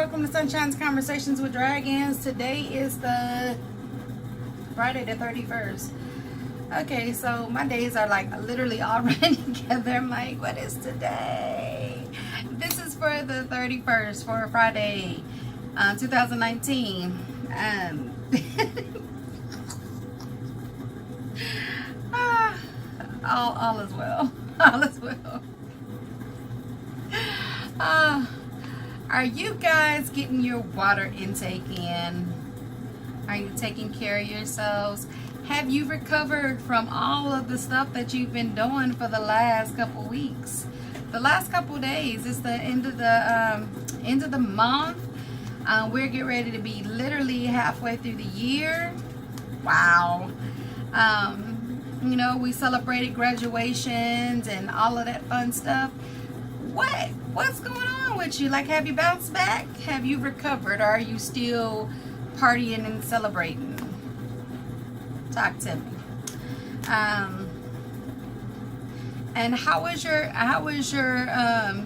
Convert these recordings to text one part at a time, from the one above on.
welcome to Sunshine's Conversations with Dragons. Today is the Friday the 31st. Okay, so my days are like literally already together. I'm like, what is today? This is for the 31st, for Friday, 2019. All is well. All is well. Are you guys getting your water intake in? Are you taking care of yourselves? Have you recovered from all of the stuff that you've been doing for the last couple weeks? The last couple days. It's the end of the month. We're getting ready to be literally halfway through the year. Wow. You know, we celebrated graduations and all of that fun stuff. What's going on with you? Like, have you bounced back? Have you recovered? Or are you still partying and celebrating? Talk to me. And how was your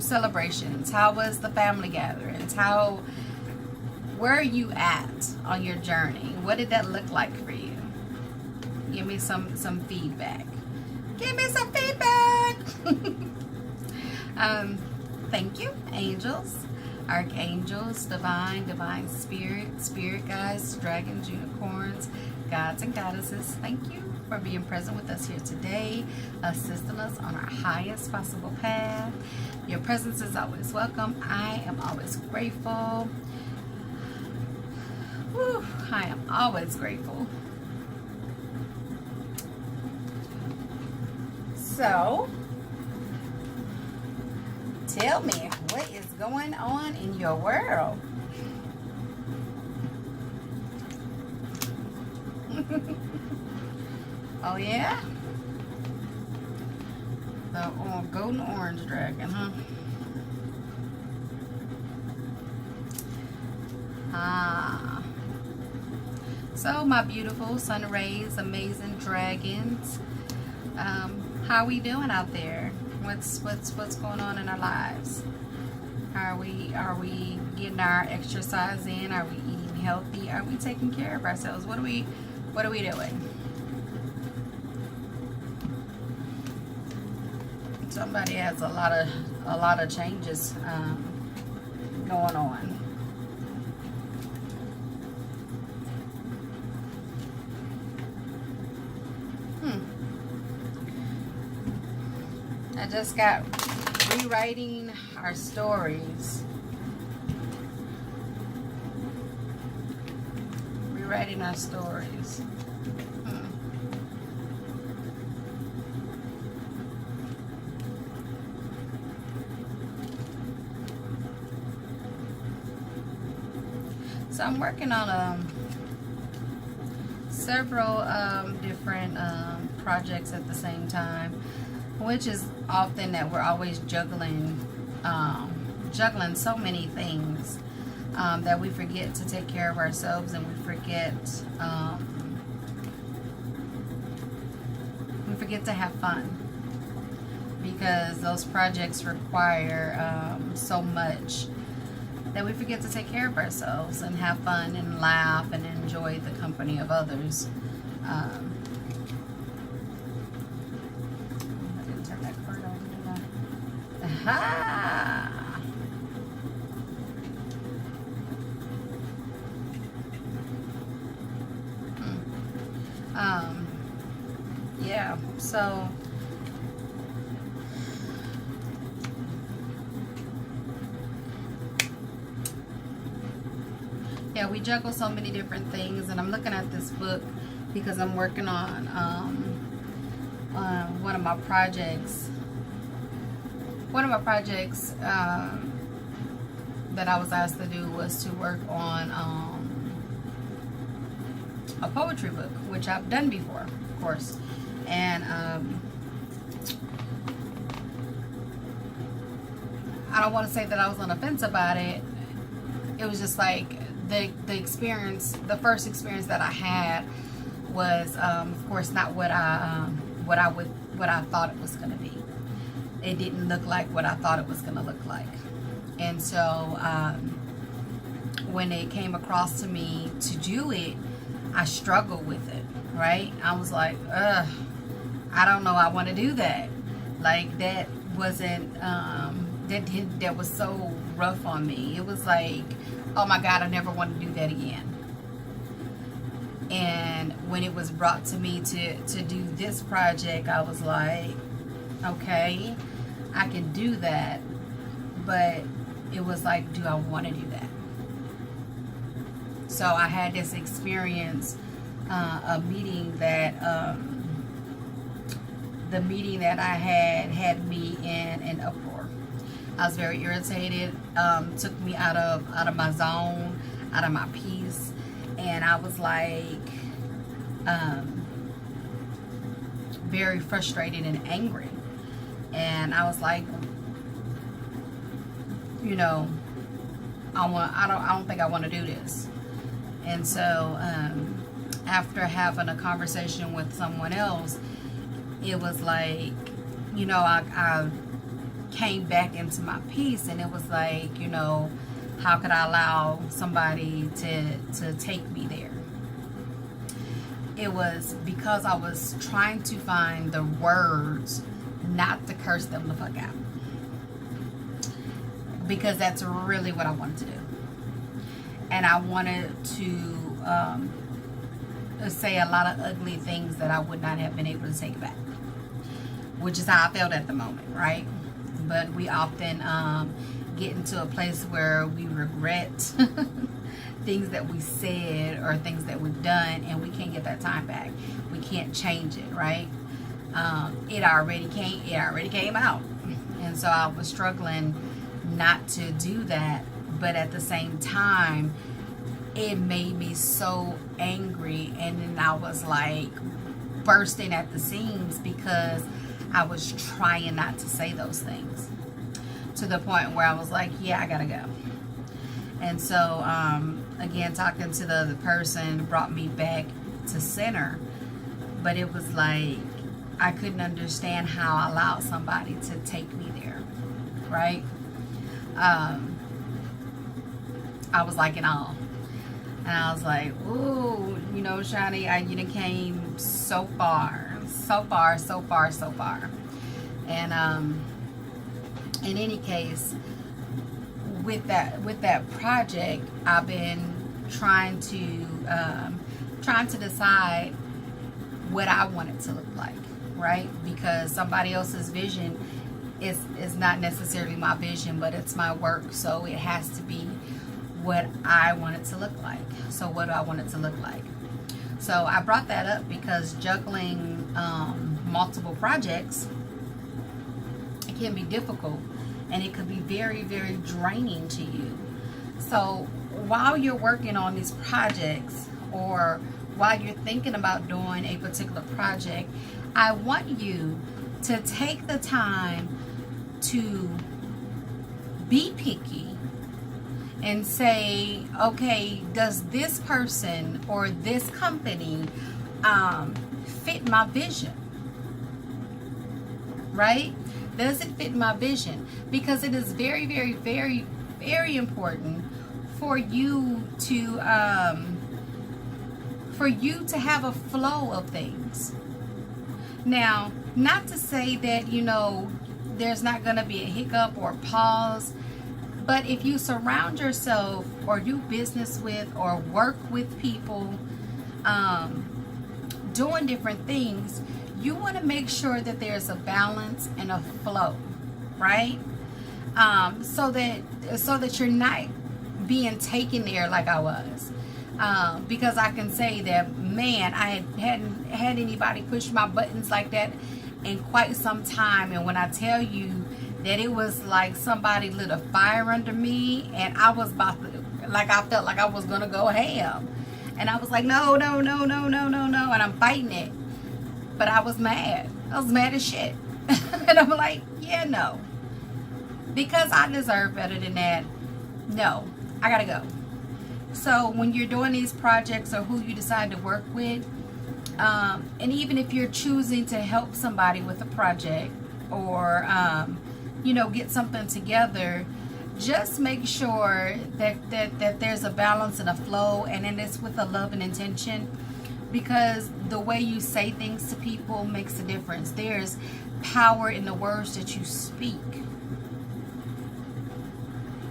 celebrations? How was the family gatherings? Where are you at on your journey? What did that look like for you? Give me some feedback. Give me some feedback. Thank you, angels, archangels, divine spirit guides, dragons, unicorns, gods and goddesses. Thank you for being present with us here today, assisting us on our highest possible path. Your presence is always welcome. I am always grateful. Whew, I am always grateful. So, tell me, what is going on in your world? Oh yeah? The golden orange dragon, huh? So my beautiful sun rays, amazing dragons, how are we doing out there? What's going on in our lives? Are we getting our exercise in? Are we eating healthy? Are we taking care of ourselves? What are we doing? Somebody has a lot of changes going on. I just got rewriting our stories. Rewriting our stories. So I'm working on several different projects at the same time, which is often that we're always juggling so many things that we forget to take care of ourselves, and we forget to have fun, because those projects require so much that we forget to take care of ourselves and have fun and laugh and enjoy the company of others. Aha! Yeah, so yeah, we juggle so many different things, and I'm looking at this book because I'm working on one of my projects. One of my projects that I was asked to do was to work on a poetry book, which I've done before, of course. And I don't want to say that I was on the fence about it. It was just like the experience, the first experience that I had was, of course, not what I thought it was going to be. It didn't look like what I thought it was going to look like. And so when it came across to me to do it, I struggled with it, right? I was like, ugh, I don't know, I want to do that. Like, that wasn't, that was so rough on me. It was like, oh my God, I never want to do that again. And when it was brought to me to do this project, I was like, okay, I can do that. But it was like, do I want to do that? So I had this experience, a meeting that, the meeting that I had me in an uproar. I was very irritated, took me out of my zone, out of my peace. And I was like, very frustrated and angry. And I was like, you know, I don't think I want to do this. And so, after having a conversation with someone else, it was like, you know, I came back into my peace, and it was like, you know, how could I allow somebody to take me there? It was because I was trying to find the words not to curse them the fuck out. Because that's really what I wanted to do. And I wanted to say a lot of ugly things that I would not have been able to take back. Which is how I felt at the moment, right? But we often get into a place where we regret things that we said or things that we've done, and we can't get that time back. We can't change it, right? It already came out. And so I was struggling not to do that, but at the same time, it made me so angry, and then I was like bursting at the seams because I was trying not to say those things, to the point where I was like, yeah, I gotta go. And so again, talking to the other person brought me back to center, but it was like I couldn't understand how I allowed somebody to take me there, right? I was like in awe. And I was like, ooh, you know, Shani, you done came so far. And in any case, with that project, I've been trying to decide what I want it to look like, right? Because somebody else's vision is not necessarily my vision, but it's my work, so it has to be what I want it to look like. So what do I want it to look like? So I brought that up because juggling multiple projects, it can be difficult, and it could be very, very draining to you. So while you're working on these projects, or while you're thinking about doing a particular project, I want you to take the time to be picky and say, okay, does this person or this company fit my vision? Right? Does it fit my vision? Because it is very, very, very, very important for you to have a flow of things. Now, not to say that, you know, there's not going to be a hiccup or pause, but if you surround yourself or do business with or work with people doing different things, you want to make sure that there's a balance and a flow, right? So that you're not being taken there like I was. Because I can say that, man, I hadn't had anybody push my buttons like that in quite some time. And when I tell you that it was like somebody lit a fire under me, and I was about to, like, I felt like I was going to go ham. And I was like, no. And I'm fighting it. But I was mad. I was mad as shit. And I'm like, yeah, no. Because I deserve better than that. No, I got to go. So when you're doing these projects, or who you decide to work with, and even if you're choosing to help somebody with a project, or you know, get something together, just make sure that there's a balance and a flow, and then it's with a love and intention, because the way you say things to people makes a difference. There's power in the words that you speak.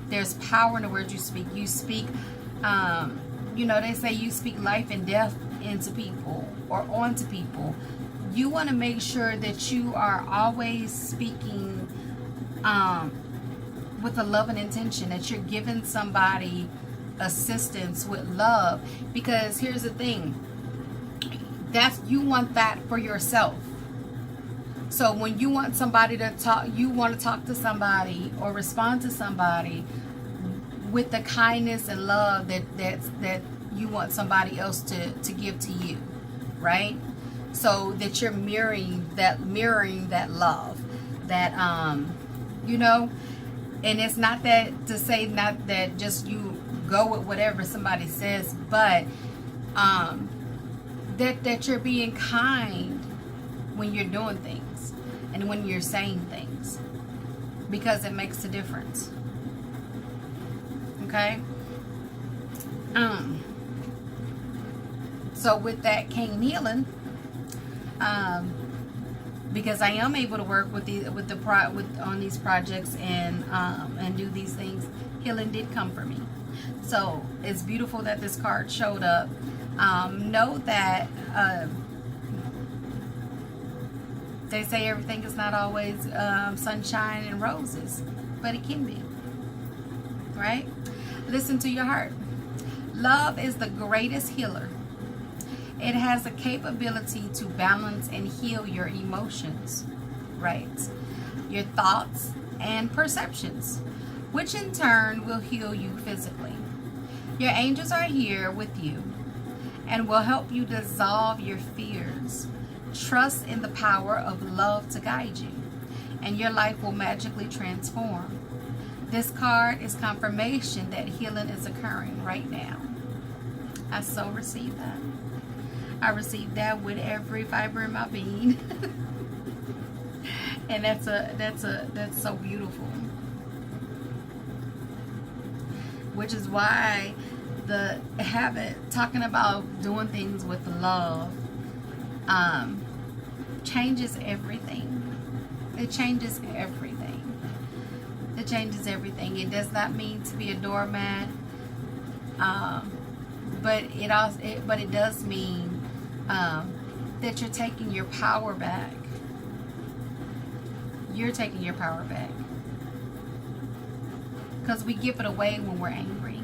There's power in the words you speak. You speak, they say you speak life and death into people or onto people. You want to make sure that you are always speaking with a love and intention, that you're giving somebody assistance with love. Because here's the thing, you want that for yourself. So when you want somebody to talk, you want to talk to somebody or respond to somebody with the kindness and love that you want somebody else to give to you, right? So that you're mirroring that love, that and it's not that to say not that just you go with whatever somebody says, but that you're being kind when you're doing things and when you're saying things, because it makes a difference. Okay. So with that cane healing, because I am able to work on these projects and do these things, healing did come for me. So it's beautiful that this card showed up. Know that they say everything is not always sunshine and roses, but it can be, right? Listen to your heart. Love is the greatest healer. It has a capability to balance and heal your emotions, right? Your thoughts and perceptions, which in turn will heal you physically. Your angels are here with you and will help you dissolve your fears. Trust in the power of love to guide you, and your life will magically transform. This card is confirmation that healing is occurring right now. I so receive that. I receive that with every fiber in my being. And that's so beautiful. Which is why the habit, talking about doing things with love, changes everything. It changes everything. It changes everything. It does not mean to be a doormat, but it does mean that you're taking your power back. You're taking your power back, because we give it away when we're angry.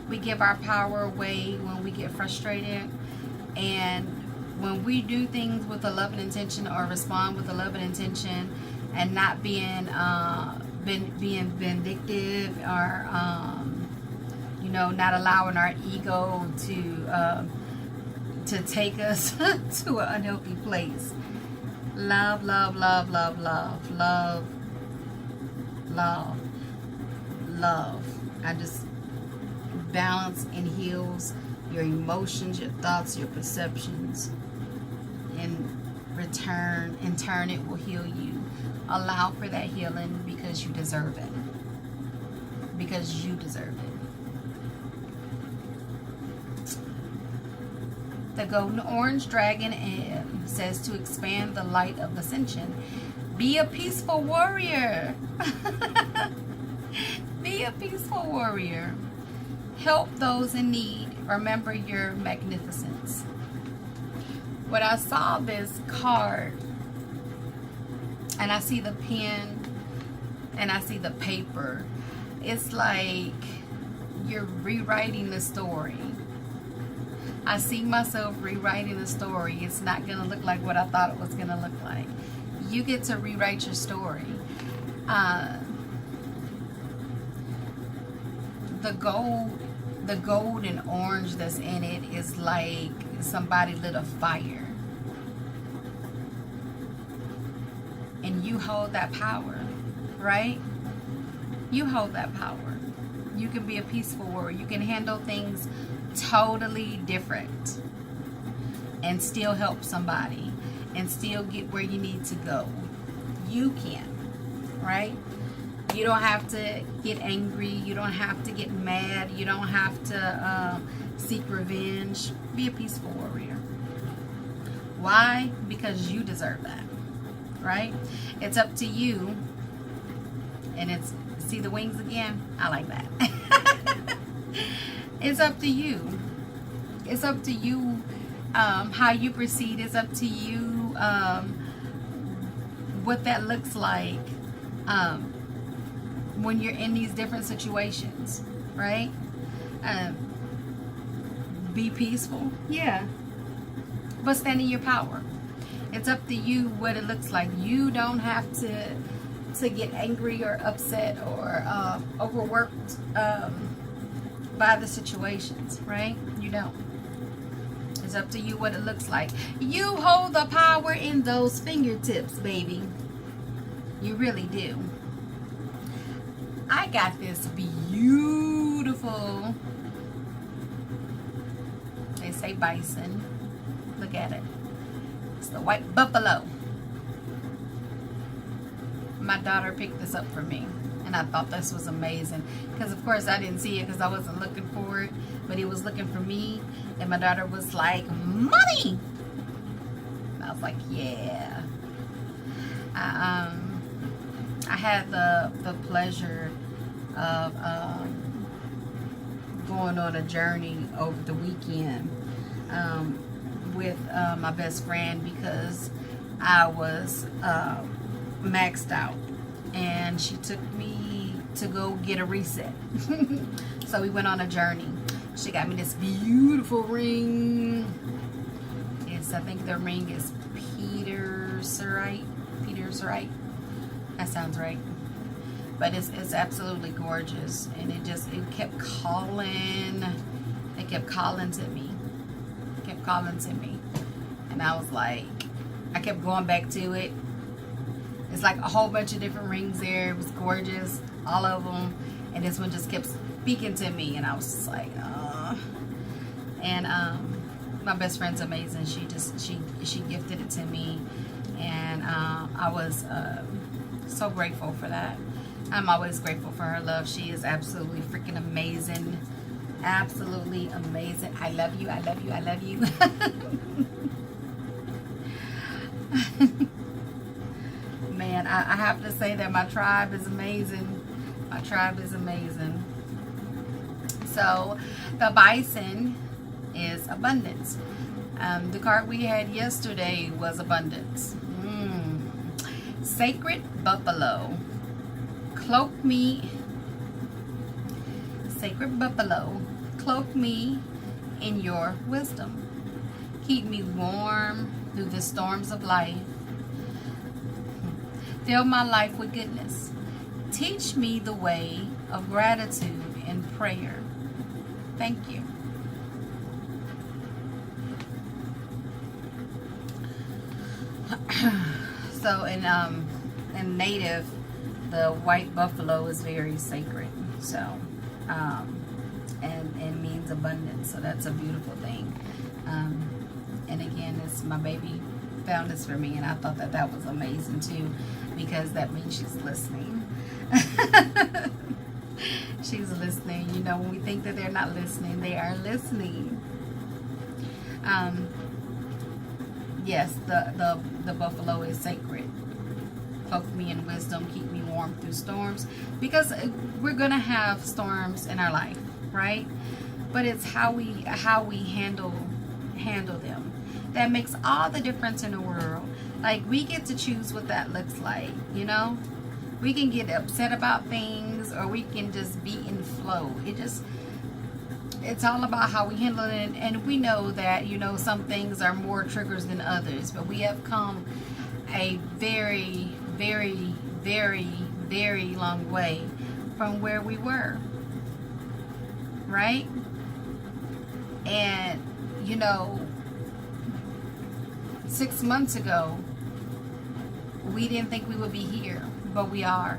We give our power away when we get frustrated, and when we do things with a love and intention, or respond with a love and intention, and not being vindictive, or not allowing our ego to take us to an unhealthy place. Love, love, love, love, love, love, love, love. I just balance and heals your emotions, your thoughts, your perceptions. In turn, it will heal you. Allow for that healing, because you deserve it. Because you deserve it. The golden orange dragon says to expand the light of ascension. Be a peaceful warrior. Be a peaceful warrior. Help those in need. Remember your magnificence. When I saw this card, and I see the pen, and I see the paper, it's like you're rewriting the story. I see myself rewriting the story. It's not going to look like what I thought it was going to look like. You get to rewrite your story. The gold and orange that's in it is like somebody lit a fire. And you hold that power, right? You hold that power. You can be a peaceful warrior. You can handle things totally different and still help somebody and still get where you need to go. You can, right? You don't have to get angry. You don't have to get mad. You don't have to seek revenge. Be a peaceful warrior. Why? Because you deserve that, right? It's up to you. And it's, see the wings again? I like that. It's up to you. It's up to you how you proceed. It's up to you what that looks like when you're in these different situations, right? Be peaceful, yeah, but stand in your power. It's up to you what it looks like. You don't have to get angry or upset or overworked by the situations, right? You don't. It's up to you what it looks like. You hold the power in those fingertips, baby. You really do. I got this beautiful, they say bison. Look at it. It's the white buffalo. My daughter picked this up for me, and I thought this was amazing because of course I didn't see it because I wasn't looking for it, but it was looking for me, and my daughter was like, "Mommy!" And I was like, "Yeah." I had the pleasure of going on a journey over the weekend with my best friend because I was maxed out, and she took me to go get a reset. So we went on a journey. She got me this beautiful ring. I think the ring is Peterserite. That sounds right. But it's absolutely gorgeous, and it kept calling. It kept calling to me. It kept calling to me, and I was like, I kept going back to it. It's like a whole bunch of different rings there. It was gorgeous, all of them, and this one just kept speaking to me, and I was just like, And my best friend's amazing. She gifted it to me, and I was so grateful for that. I'm always grateful for her love. She is absolutely freaking amazing. Absolutely amazing. I love you. I love you. I love you. Man, I have to say that my tribe is amazing. My tribe is amazing. So, the bison is abundance. The card we had yesterday was abundance. Sacred buffalo. Cloak me. Sacred buffalo. Cloak me in your wisdom. Keep me warm through the storms of life. Fill my life with goodness. Teach me the way of gratitude and prayer. Thank you. So in native, the white buffalo is very sacred. So and means abundance. So that's a beautiful thing. And again, it's my baby found this for me, and I thought that was amazing too, because that means she's listening. She's listening. You know, when we think that they're not listening, they are listening. Yes, the buffalo is sacred. Cloak me in wisdom, keep me warm through storms, because we're gonna have storms in our life, right? But it's how we handle them that makes all the difference in the world. Like, we get to choose what that looks like, you know? We can get upset about things, or we can just be in flow. It's all about how we handle it. And we know that, you know, some things are more triggers than others, but we have come a very, very, very, very long way from where we were, right? And, you know, 6 months ago, we didn't think we would be here, but we are.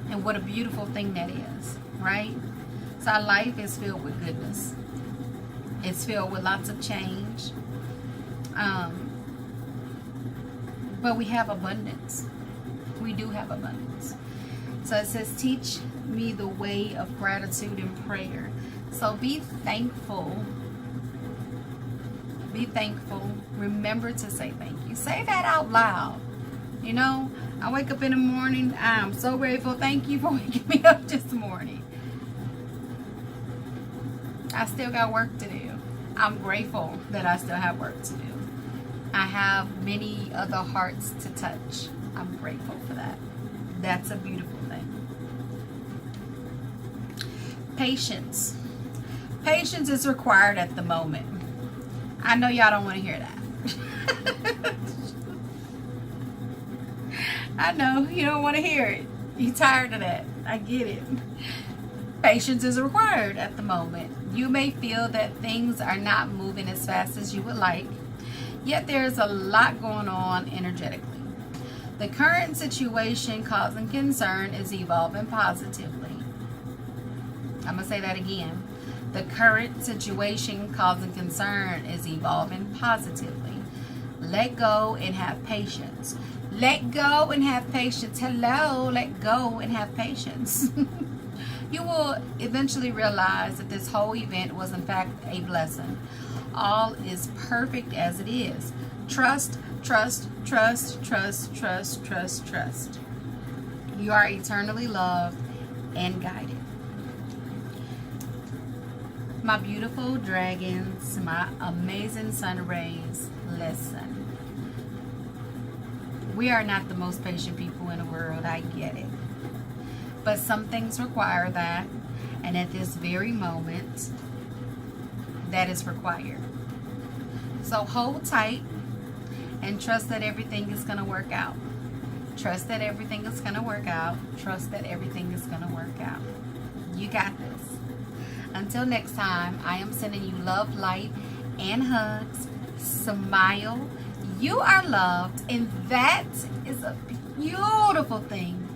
And what a beautiful thing that is, right? So our life is filled with goodness. It's filled with lots of change. But we have abundance. We do have abundance. So it says, teach me the way of gratitude and prayer. So be thankful. Be thankful. Remember to say thank you. Say that out loud. You know, I wake up in the morning. I'm so grateful. Thank you for waking me up this morning. I still got work to do. I'm grateful that I still have work to do. I have many other hearts to touch. I'm grateful for that. That's a beautiful thing. Patience. Patience is required at the moment. I know y'all don't want to hear that. I know you don't want to hear it. You're tired of that. I get it. Patience is required at the moment. You may feel that things are not moving as fast as you would like, yet there's a lot going on energetically. The current situation causing concern is evolving positively. I'm going to say that again. The current situation causing concern is evolving positively. Let go and have patience. Let go and have patience. Hello, let go and have patience. You will eventually realize that this whole event was in fact a blessing. All is perfect as it is. Trust, trust, trust, trust, trust, trust, trust. You are eternally loved and guided. My beautiful dragons, my amazing sun rays, listen. We are not the most patient people in the world, I get it. But some things require that, and at this very moment, that is required. So hold tight and trust that everything is going to work out. Trust that everything is going to work out. Trust that everything is going to work out. You got this. Until next time, I am sending you love, light, and hugs. Smile. You are loved, and that is a beautiful thing.